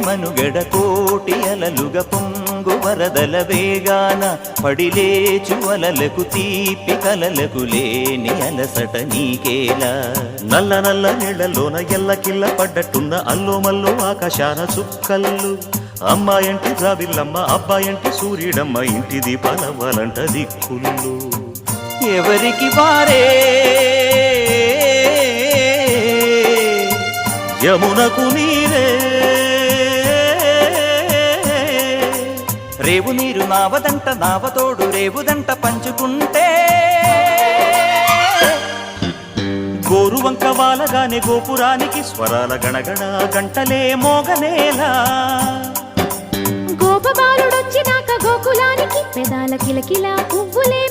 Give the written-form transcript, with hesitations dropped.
మనుగడ కోటి అలలుగా పొంగు వరదల వేగాన పడిలేచు అలలకు తీపి కలలకు లేని అలసట నీకేలా నల్ల నల్ల నీళ్లలోన ఎల్లకిల్ల పడ్డట్టున్న అల్లో మల్లో ఆకాశాన చుక్కల్లు అమ్మాయంటి రావిల్లమ్మ అబ్బాయంటి సూర్యుడమ్మ ఇంటి దీపాలవ్వాలంట దిక్కులు ఎవరికి వారే యమునకు నీరే రేవు నీరు నావదంట నావతోడు రేవుదంట పంచుకుంటే గోరువంక వాలగానే గోపురానికి స్వరాల గణగణ గంటలే మోగనేలా గోపబాలుడొచ్చినాక గోకులానికి పెదాల కిలకిల పువ్వులే